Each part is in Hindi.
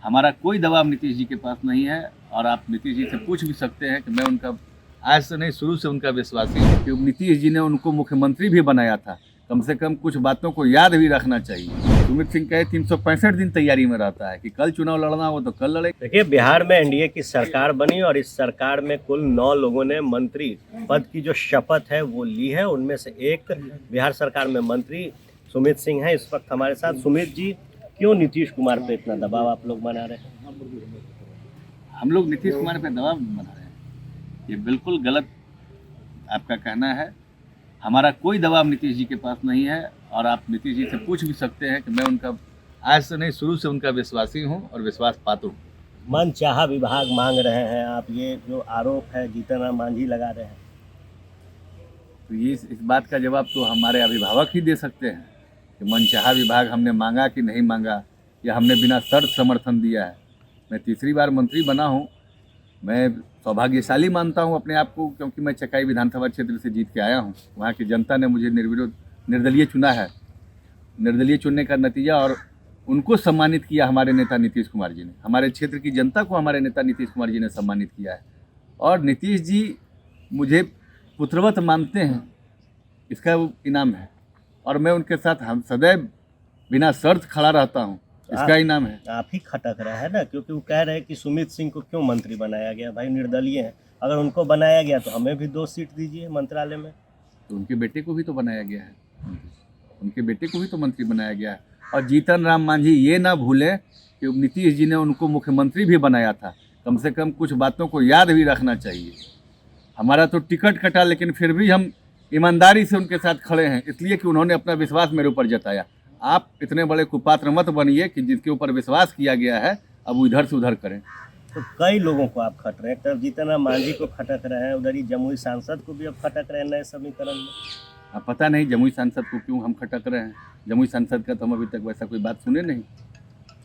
हमारा कोई दबाव नीतीश जी के पास नहीं है और आप नीतीश जी से पूछ भी सकते हैं कि मैं उनका आज से नहीं शुरू से उनका विश्वासी हूँ कि नीतीश जी ने उनको मुख्यमंत्री भी बनाया था। कम से कम कुछ बातों को याद भी रखना चाहिए। सुमित सिंह कहे 365 दिन तैयारी में रहता है कि कल चुनाव लड़ना हो तो कल लड़े। देखिए, बिहार में एनडीए की सरकार बनी और इस सरकार में कुल 9 लोगों ने मंत्री पद की जो शपथ है वो ली है। उनमें से एक बिहार सरकार में मंत्री सुमित सिंह है इस वक्त हमारे साथ। सुमित जी, क्यों नीतीश कुमार पे इतना दबाव आप लोग बना रहे हैं? हम लोग नीतीश कुमार पे दबाव बना रहे हैं, ये बिल्कुल गलत आपका कहना है। हमारा कोई दबाव नीतीश जी के पास नहीं है और आप नीतीश जी से पूछ भी सकते हैं कि मैं उनका आज से नहीं शुरू से उनका विश्वासी हूँ और विश्वास पात्र हूँ। मनचाहा विभाग मांग रहे हैं आप, ये जो आरोप है जीतन राम मांझी लगा रहे हैं। तो ये इस बात का जवाब तो हमारे अभिभावक ही दे सकते हैं कि मनचाहा विभाग हमने मांगा कि नहीं मांगा, या हमने बिना शर्त समर्थन दिया है। मैं तीसरी बार मंत्री बना हूँ। मैं सौभाग्यशाली मानता हूँ अपने आप को, क्योंकि मैं चकाई विधानसभा क्षेत्र से जीत के आया हूँ। वहाँ की जनता ने मुझे निर्विरोध निर्दलीय चुना है। निर्दलीय चुनने का नतीजा और उनको सम्मानित किया हमारे नेता नीतीश कुमार जी ने। हमारे क्षेत्र की जनता को हमारे नेता नीतीश कुमार जी ने सम्मानित किया है और नीतीश जी मुझे पुत्रवत मानते हैं, इसका वो इनाम है। और मैं उनके साथ हम सदैव बिना शर्त खड़ा रहता हूँ, इसका इनाम है। आप ही खटक रहे हैं ना, क्योंकि वो कह रहे हैं कि सुमित सिंह को क्यों मंत्री बनाया गया। भाई निर्दलीय हैं, अगर उनको बनाया गया तो हमें भी 2 सीट दीजिए मंत्रालय में। तो उनके बेटे को भी तो बनाया गया है, उनके बेटे को भी तो मंत्री बनाया गया है। और जीतन राम मांझी ये ना भूलें कि नीतीश जी ने उनको मुख्यमंत्री भी बनाया था। कम से कम कुछ बातों को याद भी रखना चाहिए। हमारा तो टिकट कटा, लेकिन फिर भी हम ईमानदारी से उनके साथ खड़े हैं, इसलिए कि उन्होंने अपना विश्वास मेरे ऊपर जताया। आप इतने बड़े कुपात्र मत बनिए कि जिसके ऊपर विश्वास किया गया है अब वो इधर से उधर करें। तो कई लोगों को आप खट रहे हैं, तब जीतन राम मांझी को खटक रहे हैं, उधर ही जमुई सांसद को भी अब खटक रहे हैं नए समीकरण में। अब पता नहीं जमुई सांसद को क्यों हम खटक रहे हैं। जमुई सांसद का तो हम अभी तक वैसा कोई बात सुने नहीं।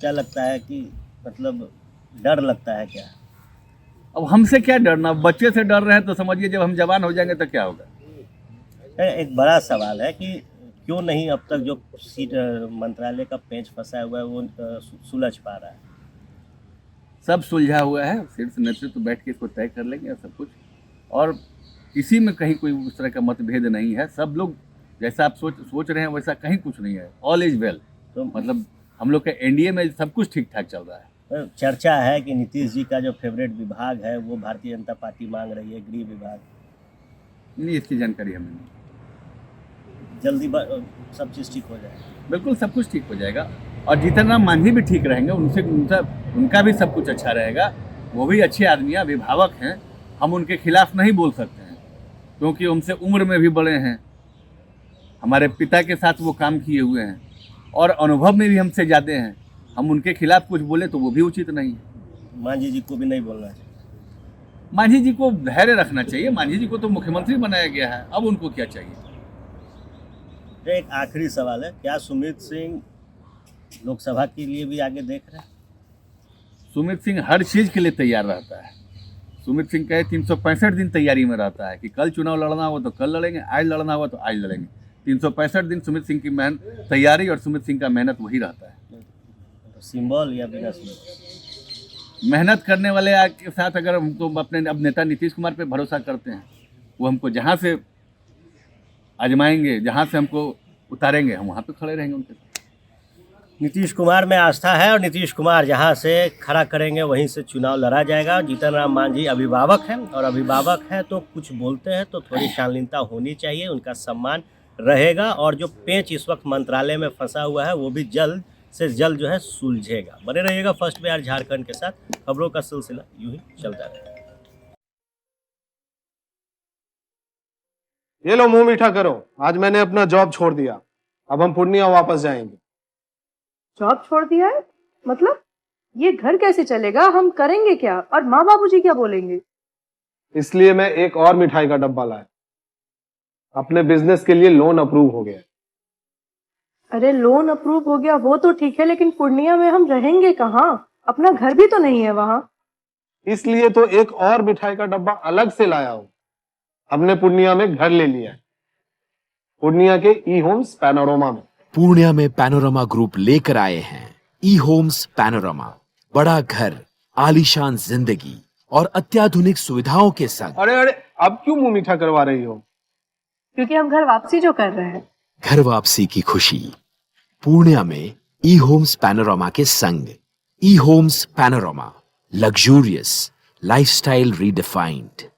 क्या लगता है कि मतलब डर लगता है क्या? अब हमसे क्या डरना, बच्चे से डर रहे हैं तो समझिए जब हम जवान हो जाएंगे तो क्या होगा। एक बड़ा सवाल है कि क्यों नहीं अब तक जो सीट मंत्रालय का पेंच फंसा हुआ है वो सुलझ पा रहा है? सब सुलझा हुआ है, शीर्ष नेतृत्व बैठ के इसको तय कर लेंगे सब कुछ। और किसी में कहीं कोई उस तरह का मतभेद नहीं है। सब लोग जैसा आप सोच रहे हैं वैसा कहीं कुछ नहीं है। All is well. तो मतलब हम लोग के एनडीए में सब कुछ ठीक ठाक चल रहा है। चर्चा है कि नीतीश जी का जो फेवरेट विभाग है वो भारतीय जनता पार्टी मांग रही है, गृह विभाग। नहीं, इसकी जानकारी हमें नहीं। जल्दी सब चीज़ ठीक हो जाएगा। बिल्कुल सब कुछ ठीक हो जाएगा और जीतन राम मांझी भी ठीक रहेंगे। उनका भी सब कुछ अच्छा रहेगा। वो भी अच्छे आदमी हैं, अभिभावक हैं। हम उनके खिलाफ नहीं बोल सकते हैं क्योंकि उनसे उम्र में भी बड़े हैं। हमारे पिता के साथ वो काम किए हुए हैं और अनुभव में भी हमसे ज़्यादा हैं। हम उनके खिलाफ कुछ बोले तो वो भी उचित नहीं है। मांझी जी को भी नहीं बोलना चाहिए। मांझी जी को धैर्य रखना चाहिए। मांझी जी को तो मुख्यमंत्री बनाया गया है, अब उनको क्या चाहिए। एक आखिरी सवाल है, क्या सुमित सिंह लोकसभा के लिए भी आगे देख रहे हैं? सुमित सिंह हर चीज़ के लिए तैयार रहता है। सुमित सिंह कहे 365 दिन तैयारी में रहता है कि कल चुनाव लड़ना हो तो कल लड़ेंगे, आज लड़ना हुआ तो आज लड़ेंगे। 365 दिन सुमित सिंह की मेहनत तैयारी और सुमित सिंह का मेहनत वही रहता है। सिंबल या बिना सिंबल? मेहनत करने वाले के साथ अगर हम तो अपने अब नेता नीतीश कुमार पे भरोसा करते हैं। वो हमको जहाँ से आजमाएंगे, जहाँ से हमको उतारेंगे, हम वहाँ पे खड़े रहेंगे उनके साथ। नीतीश कुमार में आस्था है और नीतीश कुमार जहाँ से खड़ा करेंगे वहीं से चुनाव लड़ा जाएगा। जीतन राम मांझी अभिभावक हैं और अभिभावक हैं तो कुछ बोलते हैं तो थोड़ी शालीनता होनी चाहिए, उनका सम्मान रहेगा। और जो पेंच इस वक्त मंत्रालय में फंसा हुआ है वो भी जल्द से जल्द जो है सुलझेगा। बने रहिएगा फर्स्ट बिहार झारखंड के साथ, खबरों का सिलसिला यूं ही चलता रहेगा। ये लो मुंह मीठा करो, आज मैंने अपना जॉब छोड़ दिया। अब हम पूर्णिया वापस जाएंगे। जॉब छोड़ दिया है? मतलब ये घर कैसे चलेगा? हम करेंगे क्या? और माँ बाबूजी क्या बोलेंगे? इसलिए मैं एक और मिठाई का डब्बा लाया। अपने बिजनेस के लिए लोन अप्रूव हो गया। अरे लोन अप्रूव हो गया वो तो ठीक है, लेकिन पूर्णिया में हम रहेंगे कहाँ? अपना घर भी तो नहीं है वहाँ। इसलिए तो एक और मिठाई का डब्बा अलग से लाया हूँ। हमने पूर्णिया में घर ले लिया है, पूर्णिया के ई होम्स पैनोरमा में। पूर्णिया में पैनोरमा ग्रुप लेकर आए हैं ई होम्स पैनोरमा। बड़ा घर, आलीशान जिंदगी और अत्याधुनिक सुविधाओं के संग अरे अरे, अब क्यों मुंह मीठा करवा रही हो? क्योंकि हम घर वापसी जो कर रहे हैं। घर वापसी की खुशी पूर्णिया में ई होम्स पैनोरामा के संग। E Homes Panorama, luxurious lifestyle redefined.